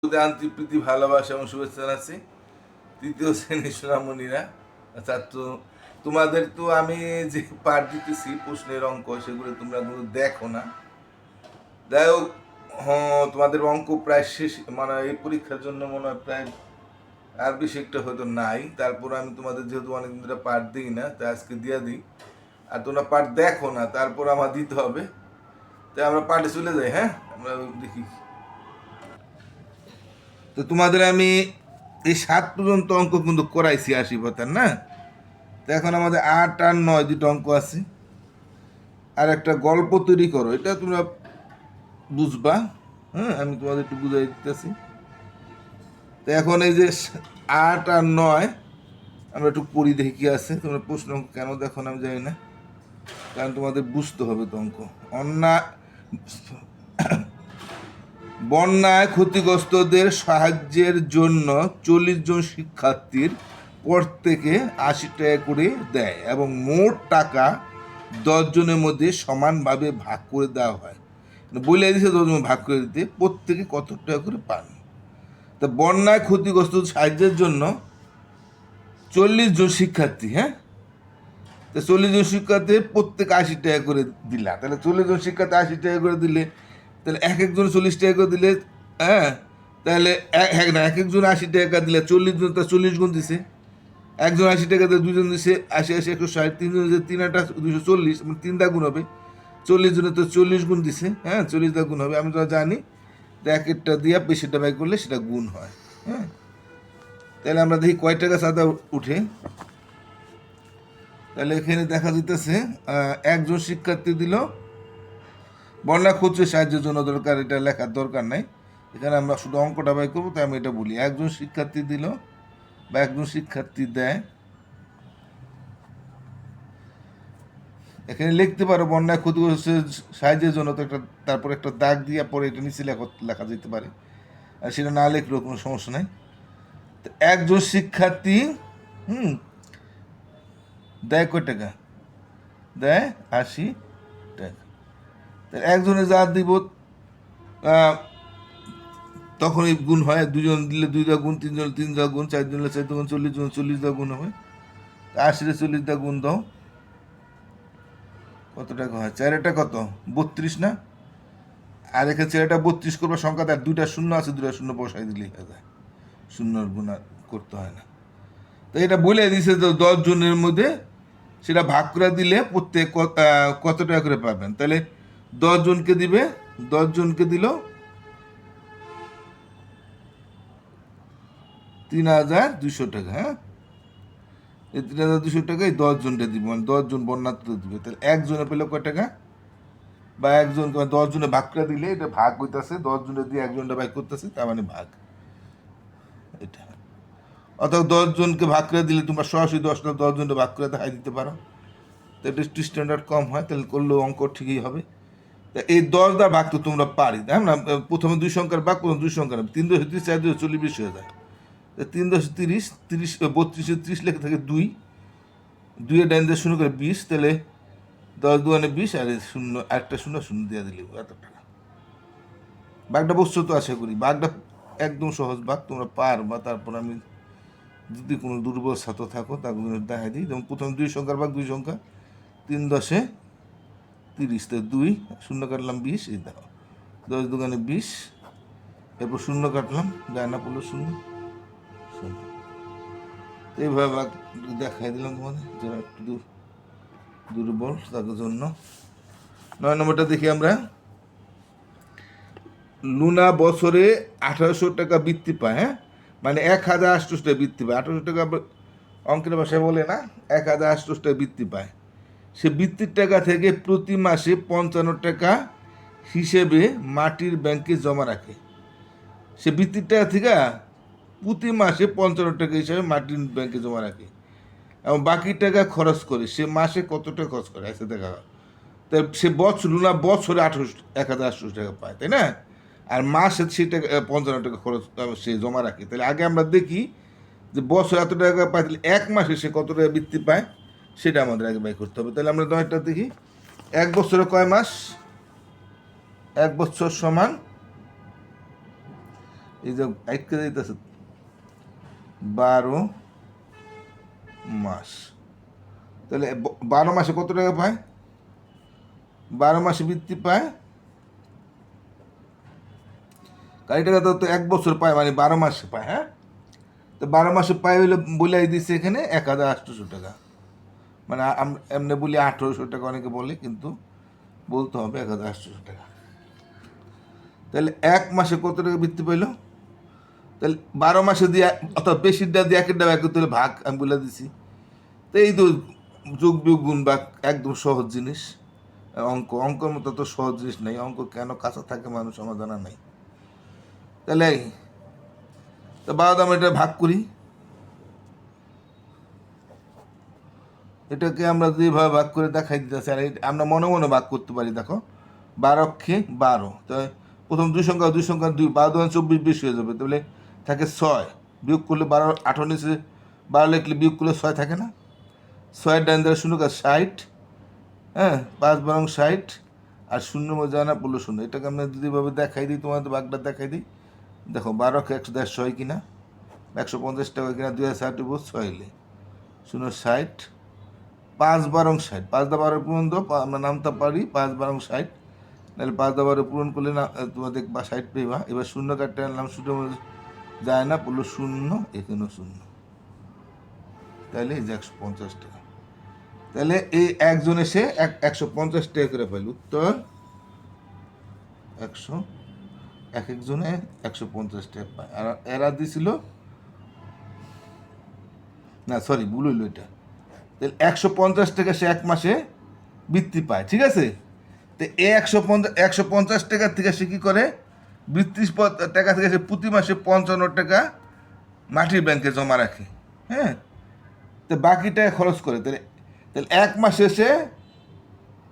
আন্তরিক প্রীতি ভালোবাসা এবং শুভেচ্ছা জানাচ্ছি তৃতীয় শ্রেণীর সোনামণিরা। আচ্ছা, তো তোমাদের তো আমি যে পাঠ দিতেছি প্রশ্নের অঙ্ক, সেগুলো তোমরা কিন্তু দেখো না। যাই হোক, হ্যাঁ, তোমাদের অঙ্ক প্রায় শেষ, মানে এই পরীক্ষার জন্য মনে হয় প্রায় আর বেশি একটা হয়তো নাই। তারপর আমি তোমাদের যেহেতু অনেকদিন ধরে পাঠ দিই না, তাই আজকে দিয়ে দিই। আর তোমরা পাঠ দেখো না, তারপর আমার দিতে হবে। তাই আমরা পাঠে চলে যাই। হ্যাঁ, আমরা দেখি। তো তোমাদের আমি এই 7 পর্যন্ত অঙ্ক কিন্তু করাইছি 80 পাতার, না? তো এখন আমাদের 8 আর 9 দুটো অঙ্ক আছে। আর একটা গল্প তৈরি করো, এটা তোমরা বুঝবা। হ্যাঁ, আমি তোমাদের একটু বুঝাই দিতেছি। তো এখন এই যে 8 আর 9 আমরা একটু পড়ি, দেখি কি আছে। তোমরা প্রশ্ন অঙ্ক কেন দেখো না আমি জানি না, কারণ তোমাদের বুঝতে হবে তো অঙ্ক। অন্যায় বন্যায় ক্ষতিগ্রস্তদের সাহায্যের জন্য 40 জন শিক্ষার্থীর প্রত্যেকে 80 টাকা করে দেয় এবং মোট টাকা 10 জনের মধ্যে সমানভাবে ভাগ করে দেওয়া হয়। বলে দিয়েছে 10 জন ভাগ করে দিতে, প্রত্যেকে কত টাকা করে পান। তা বন্যায় ক্ষতিগ্রস্ত সাহায্যের জন্য 40 জন শিক্ষার্থী, হ্যাঁ, তো 40 জন শিক্ষার্থী প্রত্যেক 80 টাকা করে দিলা। তাহলে 40 জন শিক্ষার্থী 80 টাকা করে দিলে, তাহলে এক একজন 40 টাকা করে দিলে, হ্যাঁ, তাহলে এক একজন 80 টাকা দিলে 40 জন, তা 40 গুণ দিছে। একজন 80 টাকা দিয়ে, দুজন দিছে 80 80 160, তিনজন দিছে 3 8 240, মানে 3 গুণ হবে। 40 জনের তো 40 গুণ দিছে, হ্যাঁ, 40 গুণ হবে। আমি তো জানি এক একটা দিয়া বেশিটা বাই করলে সেটা গুণ হয়। হ্যাঁ, তাহলে আমরা দেখি কয় টাকা চাঁদা উঠে। তাহলে এখানে দেখা যেতেছে একজন শিক্ষার্থী দিল, বন্যা খুঁজছে সাহায্যের জন্য দরকার, এটা লেখার দরকার নাই। এখানে আমরা শুধু অঙ্কটা বাই করবো, তাই আমি এটা বলি। একজন শিক্ষার্থী দিল বা একজন শিক্ষার্থী দেয়, এখানে লিখতে পারো বন্যায় ক্ষতিগ্রস্তের সাহায্যের জন্য, তো একটা তারপর একটা দাগ দিয়ে পরে এটা নিচে লেখা যেতে পারে, আর সেটা না লিখলেও কোনো সমস্যা নাই। তো একজন শিক্ষার্থী দেয় কয় টাকা? দেয় 80 টাকা। তাহলে একজনে যা দিব তখনই গুণ হয়। দুজন দিলে 2 গুণ, 3 জন 3 গুণ, 4 জন দিলে 4 গুণ, 40 জন 40 গুণ হবে। 80 40 গুণ দাও, কত টাকা হয়? 4 এটা কত? 32 না? আর এখানে 4 32 করবো সংখ্যা, তার 2টা শূন্য আছে, 2টা শূন্য বসাই দিলেই হয়ে যায়। শূন্যর গুণ আর করতে হয় না। তো এটা বলে দিছে তো 10 জনের মধ্যে সেটা ভাগ করে দিলে প্রত্যেক কত টাকা করে পাবেন। তাহলে 10 জনকে দিবে, 10 জনকে দিল 3200 টাকা। হ্যাঁ, এই 3200 টাকায় 10 জনকে দিব, মানে 10 জন বন্যার্থ দিবে। তাহলে একজনে পেলে কয় টাকা? বা একজন 10 জনে ভাগ করে দিলে এটা ভাগ হইতেছে, 10 জনে দিয়ে একজনটা ভাগ করতেছে, তার মানে ভাগ এটা। অথবা 10 জনকে ভাগ করে দিলে তোমরা সরাসরি 10 জনকে ভাগ করে দেখাই দিতে পারো, তো এটা একটু স্ট্যান্ডার্ড কম হয়, তাহলে করলেও অঙ্ক ঠিকই হবে। তা এই 10 দ্বার ভাগ তো তোমরা পারি, তাই না? প্রথমে 2 সংখ্যার ভাগ, প্রথমে 2 সংখ্যার 3 10 30, 4 2 40, 20 হয়ে যায়। 3 10 30, 30 32 30 লেখা থাকে 2, 2 এর ডাইন দিয়ে শূন্য করে 20, তাহলে 10 2 20, আর শূন্য একটা শূন্য শূন্য দিয়ে দিলে এত টাকা। বাঘটা বসছো তো, আশা করি বাঘটা একদম সহজ বাঘ, তোমরা পারবা। তারপর আমি যদি কোনো দুর্বল ছাত্র থাকো তাকে দেখাই দিই। যেমন প্রথমে 2 সংখ্যার ভাগ, 2 সংখ্যা, 3 10 30, তো 2 শূন্য কাটলাম 20, এই দেখো 10 2 20, এরপর শূন্য কাটলাম, যায় না পড়লো শূন্য শূন্য। এইভাবে দেখাই দিলাম তোমাদের, যারা একটু দুর্বল তাদের জন্য। 9 নম্বরটা দেখি আমরা। লুনা বছরে 1800 টাকা বৃত্তি পায়, হ্যাঁ, মানে 1800 টাকা বৃত্তি পায়। 1800 টাকা অঙ্কের ভাষায় বলে না, 1800 টাকা বৃত্তি পায়। সে বৃত্তির টাকা থেকে প্রতি মাসে 55 টাকা হিসেবে মাটির ব্যাংকে জমা রাখে। সে বৃত্তির টাকা থেকে প্রতি মাসে 55 টাকা হিসাবে মাটির ব্যাংকে জমা রাখে এবং বাকি টাকা খরচ করে। সে মাসে কত টাকা খরচ করে এসে দেখা হয়। তাই সে লুনা বছরে 1800 টাকা পায়, তাই না? আর মাসে সে টাকা 55 টাকা খরচ সে জমা রাখে। তাহলে আগে আমরা দেখি যে বছরে এত টাকা পায়, তাহলে এক মাসে সে কত টাকা বৃত্তি পায় সেটা আমাদের আগে বাই করতে হবে। তাহলে আমরা 9টা দেখি। 1 বছরে কয় মাস? 1 বছর সমান এই যে আটকে যাইতেছে 12 মাস, তাহলে 12 মাসে কত টাকা পায়? 12 মাসে বৃত্তি পায়, গাড়ি টাকা তো 1 বছর পায়, মানে 12 মাসে পায়। হ্যাঁ, তো 12 মাসে পায় হইলে বলে দিচ্ছে এখানে 1800 টাকা, মানে এমনি বলি 1800 টাকা অনেকে বলে, কিন্তু বলতে হবে 1800 টাকা। তাহলে 1 মাসে কত টাকা বৃত্তি পাইলো? তাহলে 12 মাসে দিয়ে, অর্থাৎ বেশিরটা দিয়ে একেরটা ব্যাগ করতে হলে ভাগ আমি বলে দিছি। তো এই তো যোগ বিয়োগ গুণ ভাগ একদম সহজ জিনিস। অঙ্কর মতো তো সহজ জিনিস নেই, অঙ্ক কেন কাঁচা থাকে মানুষ আমার জানা নাই। তাহলে তো বাদ আমরা এটা ভাগ করি, এটাকে আমরা দুইভাবে ভাগ করে দেখাই দিতেছি, আর আমরা মনে মনে ভাগ করতে পারি। দেখো 12 তো প্রথম দুই সংখ্যা 2, 12 24 20 হয়ে যাবে, তাহলে থাকে 6, বিয়োগ করলে 12, 18 নিচে 12 লিখলে বিয়োগ করলে 6 থাকে না? 6 ডান দ্বারা 0 60, হ্যাঁ 5 60, আর 0 মধ্যে জানা পড়লো 0। এটাকে আমরা দুইভাবে দেখাই দিই, তোমাদের ভাগটা দেখাই দিই। দেখো 12 কে 110 হয় কিনা, 150 টাকা কিনা, 2060 6 এলে 0 60, 5 60, 5 পূরণ দো, আমরা নামতে পারি 5 60, নাহলে 5 পূরণ করলে না তোমরা দেখবা 60 পেবা। এবার 0 কাটতে আনলাম, 0 মধ্যে যায় না পড়লো 0, এখানেও 0, তাহলে এই যে 150 টাকা। তাহলে এই একজন এসে 150 টাকা করে পাইল। উত্তর 100, এক একজনে 150 টাকা পায়। আর এরা দিছিল না, সরি ভুল হইলো এটা। তাহলে 150 টাকা সে 1 মাসে বৃত্তি পায়, ঠিক আছে? তো এই 150 টাকা থেকে সে কী করে, বৃত্তি টাকা থেকে সে প্রতি মাসে 55 টাকা মাটির ব্যাংকে জমা রাখে। হ্যাঁ, তো বাকি টাকা খরচ করে। তাহলে তাহলে 1 মাসে সে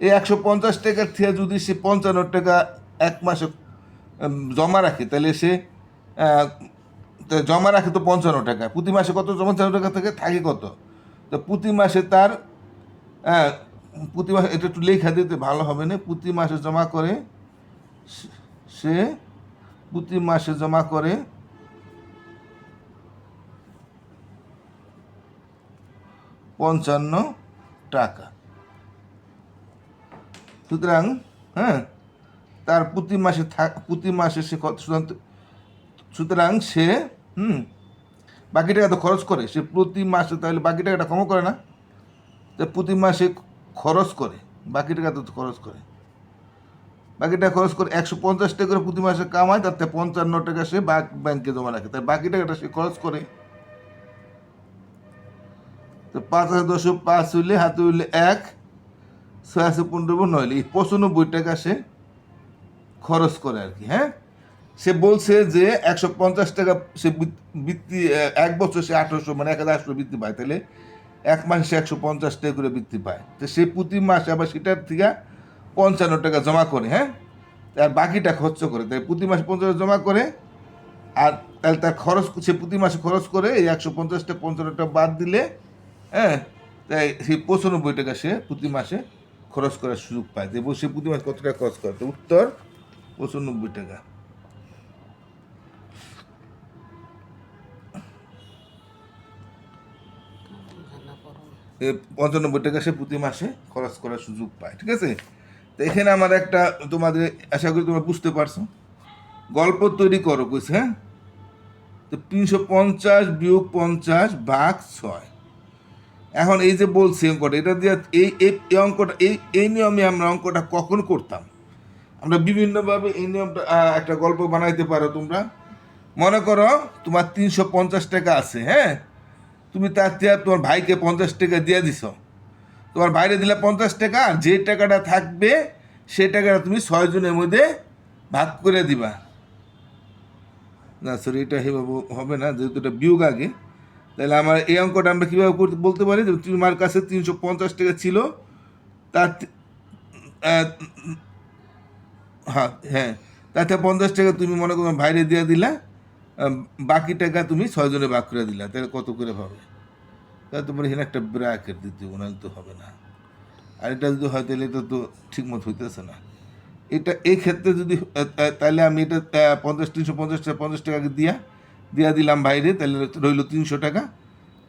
এই 150 টাকার থেকে যদি সে 55 টাকা 1 মাসে জমা রাখে, তাহলে সে জমা রাখে তো 55 টাকা, প্রতি মাসে কত 55 টাকা থেকে থাকে কত? তো প্রতি মাসে তার প্রতি মাসে, এটা একটু লেখা দিতে ভালো হবে না, প্রতি মাসে জমা করে সে প্রতি মাসে জমা করে 55 টাকা। সুতরাং হ্যাঁ, তার প্রতি মাসে সে সুতরাং সে বাকি টাকা তো খরচ করে সে প্রতি মাসে, তাহলে বাকি টাকাটা কমও করে না, তো প্রতি মাসে খরচ করে, বাকি টাকা তো খরচ করে, বাকি টাকা খরচ করে 150 টাকা করে প্রতি মাসে কামায়, তাতে 55 টাকা সে ব্যাংকে জমা রাখে, তাই বাকি টাকাটা সে খরচ করে। তো 5,1005 হইলে হাতে হইলে 1, 6 আছে 15, 9 এই 95 টাকা সে খরচ করে আর কি। হ্যাঁ, সে বলছে যে 150 টাকা সে বৃত্তি, 1 বছর সে 1800, মানে 1800 বৃত্তি পায়, তাহলে 1 মাসে সে 150 টাকা করে বৃত্তি পায়। তো সে প্রতি মাসে আবার সেটার থেকে 55 টাকা জমা করে। হ্যাঁ, আর বাকিটা খরচ করে, তাই প্রতি মাসে 50 জমা করে, আর তাহলে তার খরচ সে প্রতি মাসে খরচ করে এই 150টা 55 টাকা বাদ দিলে, হ্যাঁ, তাই সেই 95 টাকা সে প্রতি মাসে খরচ করার সুযোগ পায়। যে সে প্রতি মাসে কত টাকা খরচ করে, তো উত্তর 95 টাকা। 95 টাকা সে প্রতি মাসে খরচ করার সুযোগ পায়, ঠিক আছে? তো এখানে আমার একটা, তোমাদের আশা করি তোমরা বুঝতে পারছো, গল্প তৈরি করো কইছে। হ্যাঁ, তো 350 বিয়োগ 50 ভাগ 6। এখন এই যে বলছি অঙ্কটা, এটা দিয়ে এই অঙ্কটা, এই নিয়মে আমরা অঙ্কটা কখন করতাম, আমরা বিভিন্নভাবে এই নিয়মটা একটা গল্প বানাইতে পারো তোমরা। মনে করো তোমার 350 টাকা আছে, হ্যাঁ, তুমি তার থেকে তোমার ভাইকে 50 টাকা দিয়ে দিছ, তোমার বাইরে দিলে 50 টাকা, আর যে টাকাটা থাকবে সেই টাকাটা তুমি 6 জনের মধ্যে ভাগ করে দিবা। না সরি, এটা সেভাবে হবে না, যেহেতু এটা বিয়োগ আগে। তাহলে আমার এই অঙ্কটা আমরা কীভাবে বলতে পারি, যে তোমার কাছে 350 টাকা ছিল, তার হ্যাঁ হ্যাঁ, তাতে 50 টাকা তুমি মনে করো বাইরে দিয়ে দিলা, বাকি টাকা তুমি 6 জনে ভাগ করে দিলা, তাহলে কত করে হবে? তাহলে তোমার এখানে একটা ব্র্যাকেট দিতে হবে, নাহলে তো হবে না। আর এটা যদি হয় তাহলে এটা তো ঠিক মতো হইতেছে না। এটা এই ক্ষেত্রে যদি তাহলে আমি এটা 50 350 টাকা দিয়া দিলাম বাইরে, তাহলে রইল 300 টাকা।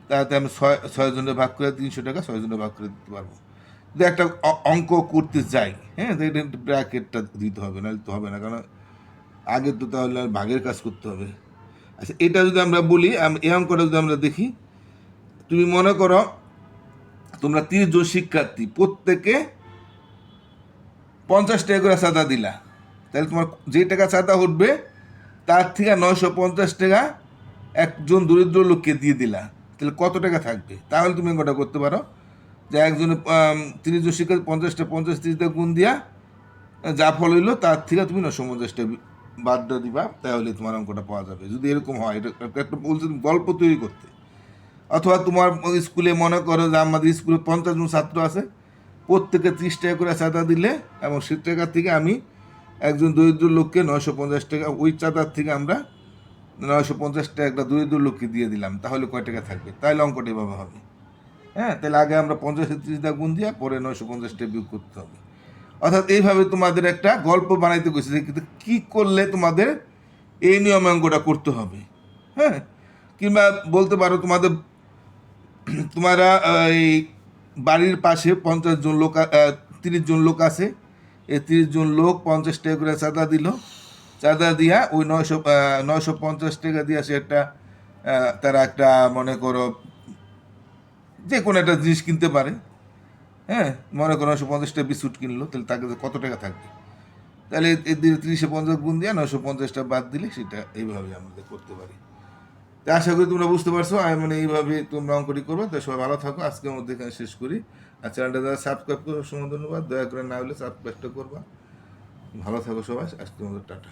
তাতে আমি ছয় জনের ভাগ করে 300 টাকা 6 জনের ভাগ করে দিতে পারবো। যদি একটা অঙ্ক করতে যাই, হ্যাঁ, তো এটা ব্র্যাকেটটা দিতে হবে, নাহলে তো হবে না, কারণ আগে তো তাহলে আর ভাগের কাজ করতে হবে। আচ্ছা, এটা যদি আমরা বলি, এই অঙ্কটা যদি আমরা দেখি, তুমি মনে করো তোমরা 30 জন শিক্ষার্থী, প্রত্যেকে 50 টাকা করে চাঁদা দিলা, তাহলে তোমার যে টাকা চাঁদা উঠবে তার থেকে 950 টাকা একজন দরিদ্র লোককে দিয়ে দিলা, তাহলে কত টাকা থাকবে? তাহলে তুমি অঙ্কটা করতে পারো যে একজনে 30 জন শিক্ষার্থী 50 গুণ দিয়া যা ফল হইলো তার থেকে তুমি 950 টাকা বাদ দিবা, তাহলে তোমার অঙ্কটা পাওয়া যাবে। যদি এরকম হয়, এটা একটা বলছে তুমি গল্প তৈরি করতে। অথবা তোমার স্কুলে মনে করো যে আমাদের স্কুলে 50 জন ছাত্র আছে, প্রত্যেকে 30 টাকা করে চাঁদা দিলে, এবং সে টাকা থেকে আমি একজন দরিদ্র লোককে 950 টাকা, ওই চাঁদার থেকে আমরা 950 টাকা একটা দরিদ্র লোককে দিয়ে দিলাম, তাহলে কয় টাকা থাকবে? তাহলে অঙ্কটা এভাবে হবে। হ্যাঁ, তাহলে আগে আমরা 50 30 গুণ দিয়া পরে 950 টাকা বিয়োগ করতে হবে। অর্থাৎ এইভাবে তোমাদের একটা গল্প বানাইতে গেছে যে কিন্তু কী করলে তোমাদের এই নিয়মে অঙ্কটা করতে হবে। হ্যাঁ, কিংবা বলতে পারো তোমারা এই বাড়ির পাশে 50 জন লোক 30 জন লোক আছে, এই 30 জন লোক 50 টাকা করে চাঁদা দিল, চাঁদা দিয়া ওই 950 টাকা দিয়া সে একটা তারা একটা মনে করো যে কোনো একটা জিনিস কিনতে পারে। হ্যাঁ, মনে করো 950 টাকা বিস্কুট কিনলো, তাহলে তাকে কত টাকা থাকবে? তাহলে এর দিকে 30-50 গুণ দিয়ে 950টা বাদ দিলে সেটা এইভাবে আমাদের করতে পারি। তো আশা করি তোমরা বুঝতে পারছো, মানে এইভাবে তোমরা অঙ্কটি করবে। তো সবাই ভালো থাকো, আজকের মধ্যে এখানে শেষ করি। আর চ্যানেলটা যারা সাবস্ক্রাইব করো, সময় ধন্যবাদ, দয়া করে না হলে সাবস্ক্রাইবটা করবা। ভালো থাকো সবাই, আজকের মধ্যে টাটা।